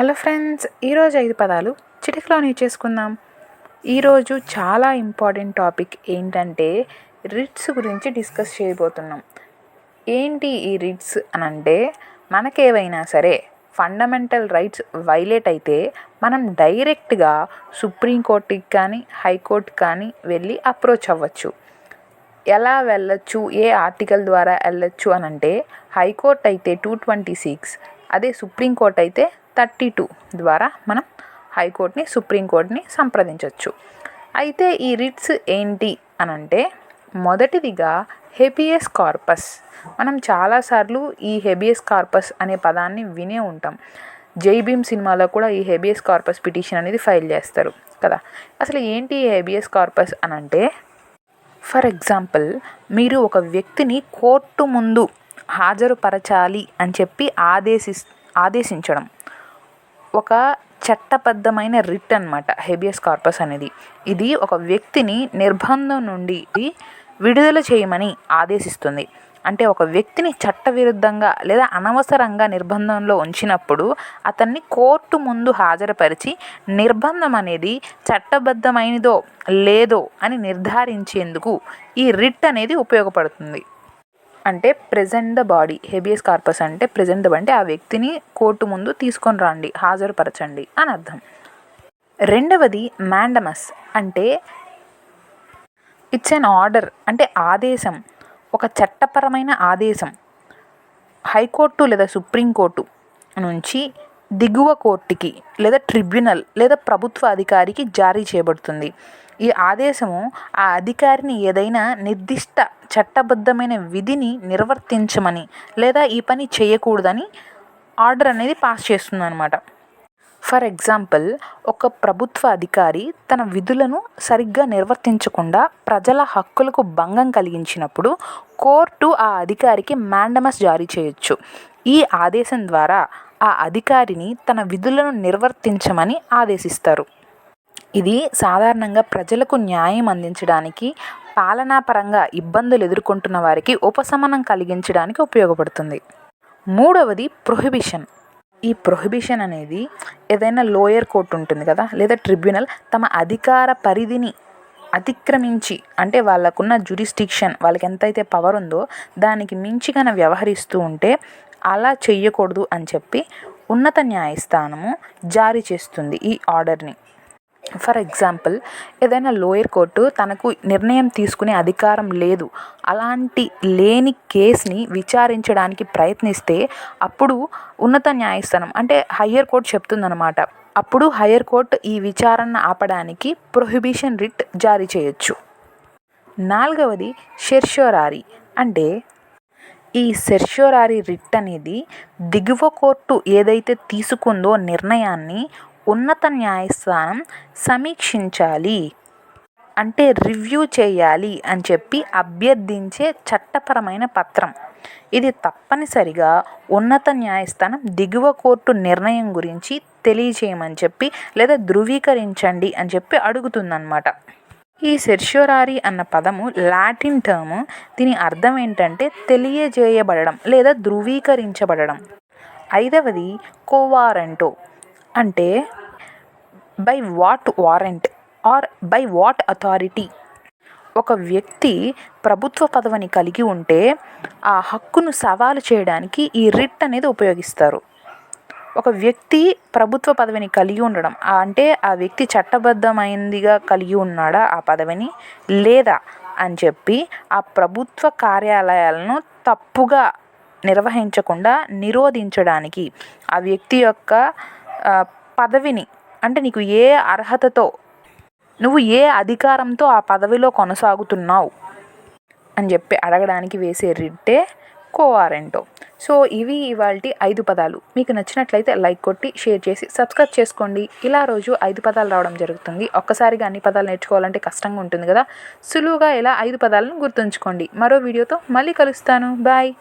Hello friends, ఈరోజు 5 పదాలు చిటికలో నేర్చేసుకుందాం. ఈరోజు చాలా ఇంపార్టెంట్ టాపిక్ ఏంటంటే రిట్స్ గురించి డిస్కస్ చేయబోతున్నాం. ఏంటి ఈ రిట్స్ అని అంటే, మనకేవైనా సరే ఫండమెంటల్ రైట్స్ వైలేట్ అయితే మనం డైరెక్ట్గా సుప్రీంకోర్టుకి కానీ హైకోర్టుకి కానీ వెళ్ళి అప్రోచ్ అవ్వచ్చు. ఎలా వెళ్ళొచ్చు, ఏ ఆర్టికల్ ద్వారా వెళ్ళొచ్చు అని అంటే, హైకోర్టు అయితే 226, అదే సుప్రీంకోర్టు అయితే 32 ద్వారా మనం హైకోర్టుని సుప్రీంకోర్టుని సంప్రదించవచ్చు. అయితే ఈ రిట్స్ ఏంటి అని అంటే, మొదటిదిగా హెబియస్ కార్పస్. మనం చాలాసార్లు ఈ హెబియస్ కార్పస్ అనే పదాన్ని వినే ఉంటాం. జై భీమ్ సినిమాలో కూడా ఈ హెబియస్ కార్పస్ పిటిషన్ అనేది ఫైల్ చేస్తారు కదా. అసలు ఏంటి ఈ హెబియస్ కార్పస్ అని అంటే, ఫర్ ఎగ్జాంపుల్, మీరు ఒక వ్యక్తిని కోర్టు ముందు హాజరుపరచాలి అని చెప్పి ఆదేశించడం ఒక చట్టబద్ధమైన రిట్ అన్నమాట హెబియస్ కార్పస్ అనేది. ఇది ఒక వ్యక్తిని నిర్బంధం నుండి విడుదల చేయమని ఆదేశిస్తుంది. అంటే ఒక వ్యక్తిని చట్టవిరుద్ధంగా లేదా అనవసరంగా నిర్బంధంలో ఉంచినప్పుడు అతన్ని కోర్టు ముందు హాజరుపరిచి నిర్బంధం అనేది చట్టబద్ధమైనదో లేదో అని నిర్ధారించేందుకు ఈ రిట్ అనేది ఉపయోగపడుతుంది. అంటే present the body. Habeas corpus అంటే ప్రెజెంట్ ద, అంటే ఆ వ్యక్తిని కోర్టు ముందు తీసుకొని రండి, హాజరుపరచండి అని అర్థం. రెండవది మ్యాండమస్. అంటే ఇట్స్ ఎన్ ఆర్డర్, అంటే ఆదేశం, ఒక చట్టపరమైన ఆదేశం హైకోర్టు లేదా సుప్రీంకోర్టు నుంచి దిగువ కోర్టుకి లేదా ట్రిబ్యునల్ లేదా ప్రభుత్వ అధికారికి జారీ చేయబడుతుంది. ఈ ఆదేశము ఆ అధికారిని ఏదైనా నిర్దిష్ట చట్టబద్ధమైన విధిని నిర్వర్తించమని లేదా ఈ పని చేయకూడదని ఆర్డర్ అనేది పాస్ చేస్తుంది అన్నమాట. ఫర్ ఎగ్జాంపుల్, ఒక ప్రభుత్వ అధికారి తన విధులను సరిగ్గా నిర్వర్తించకుండా ప్రజల హక్కులకు భంగం కలిగించినప్పుడు కోర్టు ఆ అధికారికి మ్యాండమస్ జారీ చేయొచ్చు. ఈ ఆదేశం ద్వారా ఆ అధికారిని తన విధులను నిర్వర్తించమని ఆదేశిస్తారు. ఇది సాధారణంగా ప్రజలకు న్యాయం అందించడానికి, పాలనాపరంగా ఇబ్బందులు ఎదుర్కొంటున్న వారికి ఉపశమనం కలిగించడానికి ఉపయోగపడుతుంది. మూడవది ప్రొహిబిషన్. ఈ ప్రొహిబిషన్ అనేది ఏదైనా లోయర్ కోర్టు ఉంటుంది కదా, లేదా ట్రిబ్యునల్ తమ అధికార పరిధిని అతిక్రమించి, అంటే వాళ్ళకున్న జ్యూరిస్డిక్షన్, వాళ్ళకి ఎంతైతే పవర్ ఉందో దానికి మించిగా వ్యవహరిస్తూ ఉంటే అలా చెయ్యకూడదు అని చెప్పి ఉన్నత న్యాయస్థానము జారీ చేస్తుంది ఈ ఆర్డర్ని. ఫర్ ఎగ్జాంపుల్, ఏదైనా లోయర్ కోర్టు తనకు నిర్ణయం తీసుకునే అధికారం లేదు, అలాంటి లేని కేసుని విచారించడానికి ప్రయత్నిస్తే అప్పుడు ఉన్నత న్యాయస్థానం అంటే హయ్యర్ కోర్టు చెప్తుందన్నమాట. అప్పుడు హయ్యర్ కోర్టు ఈ విచారణ ఆపడానికి ప్రొహిబిషన్ రిట్ జారీ చేయొచ్చు. నాలుగవది సెర్షియోరారీ. అంటే ఈ సెర్షియోరారీ రిట్ అనేది దిగువ కోర్టు ఏదైతే తీసుకుందో నిర్ణయాన్ని ఉన్నత న్యాయస్థానం సమీక్షించాలి, అంటే రివ్యూ చేయాలి అని చెప్పి అభ్యర్థించే చట్టపరమైన పత్రం. ఇది తప్పనిసరిగా ఉన్నత న్యాయస్థానం దిగువ కోర్టు నిర్ణయం గురించి తెలియచేయమని చెప్పి లేదా ధృవీకరించండి అని చెప్పి అడుగుతుందన్నమాట. ఈ సెర్షియోరారీ అన్న పదము లాటిన్ టర్మ్. దీని అర్థం ఏంటంటే తెలియజేయబడడం లేదా ధృవీకరించబడడం. ఐదవది కోవారెంటో. అంటే by what warrant or by what authority. ఒక వ్యక్తి ప్రభుత్వ పదవిని కలిగి ఉంటే ఆ హక్కును సవాలు చేయడానికి ఈ రిట్ అనేది ఉపయోగిస్తారు. ఒక వ్యక్తి ప్రభుత్వ పదవిని కలిగి ఉండడం అంటే ఆ వ్యక్తి చట్టబద్ధమైనదిగా కలిగి ఉన్నాడా ఆ పదవిని లేదా అని చెప్పి ఆ ప్రభుత్వ కార్యాలయాలను తప్పుగా నిర్వహించకుండా నిరోధించడానికి, ఆ వ్యక్తి యొక్క పదవిని, అంటే నీకు ఏ అర్హతతో, నువ్వు ఏ అధికారంతో ఆ పదవిలో కొనసాగుతున్నావు అని చెప్పి అడగడానికి వేసే రిట్టే కోవారెంటో. సో ఇవి ఇవాల్టి 5 పదాలు. మీకు నచ్చినట్లయితే లైక్ కొట్టి షేర్ చేసి సబ్స్క్రైబ్ చేసుకోండి. ఇలా రోజు 5 పదాలు రావడం జరుగుతుంది. ఒక్కసారిగా అన్ని పదాలు నేర్చుకోవాలంటే కష్టంగా ఉంటుంది కదా. సులువుగా ఇలా 5 పదాలను గుర్తుంచుకోండి. మరో వీడియోతో మళ్ళీ కలుస్తాను. బాయ్.